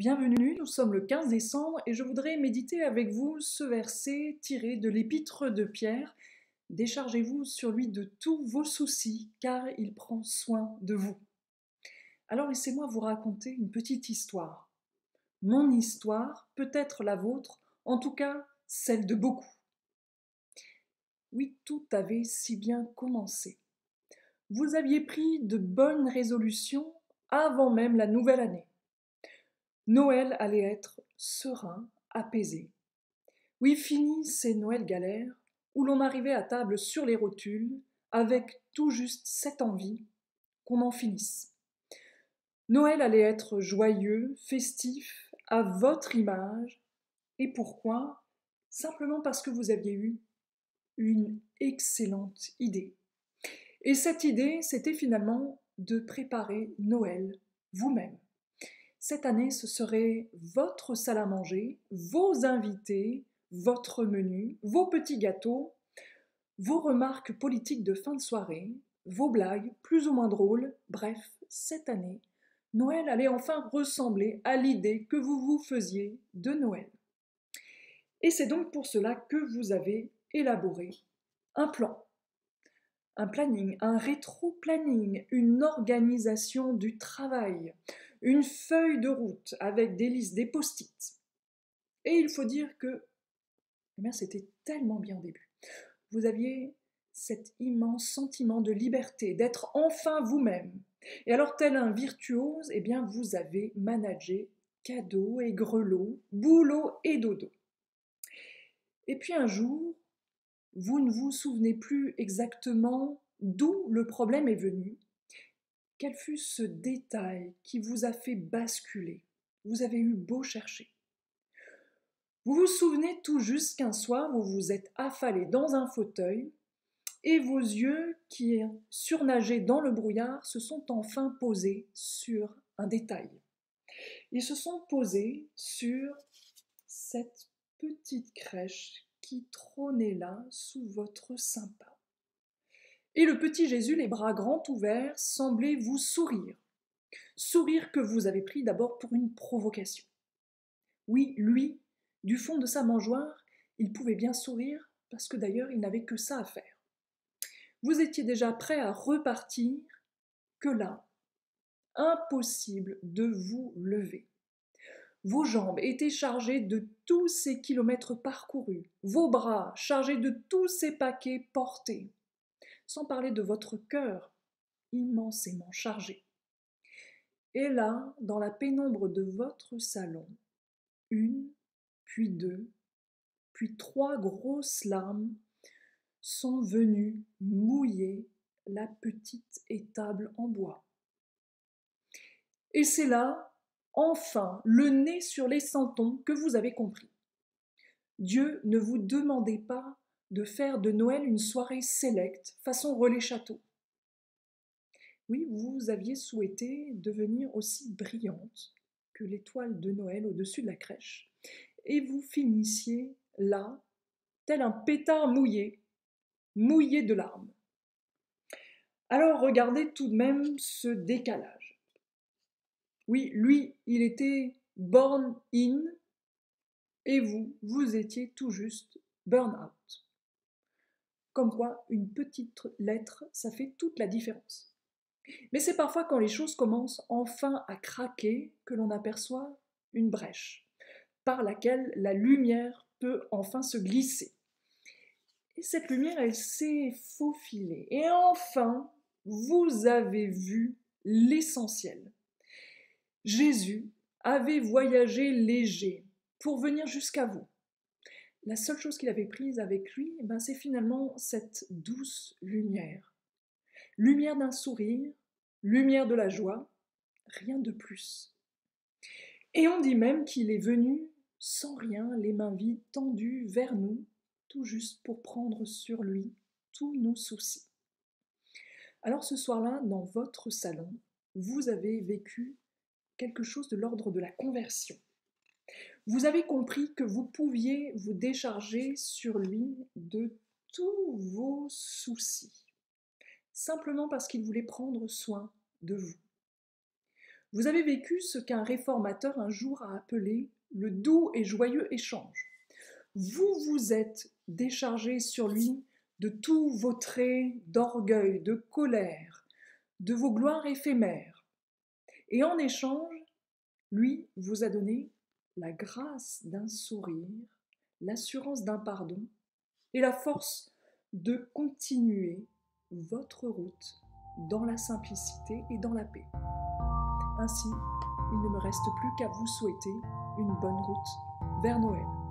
Bienvenue, nous sommes le 15 décembre et je voudrais méditer avec vous ce verset tiré de l'épître de Pierre. Déchargez-vous sur lui de tous vos soucis, car il prend soin de vous. Alors laissez-moi vous raconter une petite histoire. Mon histoire, peut-être la vôtre, en tout cas celle de beaucoup. Oui, tout avait si bien commencé. Vous aviez pris de bonnes résolutions avant même la nouvelle année. Noël allait être serein, apaisé. Oui, fini ces Noëls galères, où l'on arrivait à table sur les rotules, avec tout juste cette envie qu'on en finisse. Noël allait être joyeux, festif, à votre image. Et pourquoi? Simplement parce que vous aviez eu une excellente idée. Et cette idée, c'était finalement de préparer Noël vous-même. Cette année, ce serait votre salle à manger, vos invités, votre menu, vos petits gâteaux, vos remarques politiques de fin de soirée, vos blagues plus ou moins drôles. Bref, cette année, Noël allait enfin ressembler à l'idée que vous vous faisiez de Noël. Et c'est donc pour cela que vous avez élaboré un plan. Un planning, un rétro-planning, une organisation du travail, une feuille de route avec des listes, des post-it. Et il faut dire que c'était tellement bien au début. Vous aviez cet immense sentiment de liberté, d'être enfin vous-même. Et alors, tel un virtuose, vous avez managé cadeaux et grelots, boulot et dodo. Et puis un jour, vous ne vous souvenez plus exactement d'où le problème est venu. Quel fut ce détail qui vous a fait basculer? Vous avez eu beau chercher. Vous vous souvenez tout juste qu'un soir, vous vous êtes affalé dans un fauteuil et vos yeux, qui surnageaient dans le brouillard, se sont enfin posés sur un détail. Ils se sont posés sur cette petite crèche qui trônait là sous votre sympa. Et le petit Jésus, les bras grands ouverts, semblait vous sourire. Sourire que vous avez pris d'abord pour une provocation. Oui, lui, du fond de sa mangeoire, il pouvait bien sourire, parce que d'ailleurs il n'avait que ça à faire. Vous étiez déjà prêt à repartir, que là, impossible de vous lever. Vos jambes étaient chargées de tous ces kilomètres parcourus, vos bras chargés de tous ces paquets portés, sans parler de votre cœur, immensément chargé. Et là, dans la pénombre de votre salon, une, puis deux, puis trois grosses larmes sont venues mouiller la petite étable en bois. Et c'est là, enfin, le nez sur les santons, que vous avez compris. Dieu ne vous demandait pas de faire de Noël une soirée sélecte, façon relais château. Oui, vous aviez souhaité devenir aussi brillante que l'étoile de Noël au-dessus de la crèche, et vous finissiez là, tel un pétard mouillé, mouillé de larmes. Alors regardez tout de même ce décalage. Oui, lui, il était born in, et vous, vous étiez tout juste burn out. Comme quoi, une petite lettre, ça fait toute la différence. Mais c'est parfois quand les choses commencent enfin à craquer que l'on aperçoit une brèche, par laquelle la lumière peut enfin se glisser. Et cette lumière, elle s'est faufilée. Et enfin, vous avez vu l'essentiel. Jésus avait voyagé léger pour venir jusqu'à vous. La seule chose qu'il avait prise avec lui, c'est finalement cette douce lumière. Lumière d'un sourire, lumière de la joie, rien de plus. Et on dit même qu'il est venu sans rien, les mains vides, tendues vers nous, tout juste pour prendre sur lui tous nos soucis. Alors ce soir-là, dans votre salon, vous avez vécu quelque chose de l'ordre de la conversion. Vous avez compris que vous pouviez vous décharger sur lui de tous vos soucis, simplement parce qu'il voulait prendre soin de vous. Vous avez vécu ce qu'un réformateur un jour a appelé le doux et joyeux échange. Vous vous êtes déchargé sur lui de tous vos traits d'orgueil, de colère, de vos gloires éphémères. Et en échange, lui vous a donné la grâce d'un sourire, l'assurance d'un pardon et la force de continuer votre route dans la simplicité et dans la paix. Ainsi, il ne me reste plus qu'à vous souhaiter une bonne route vers Noël.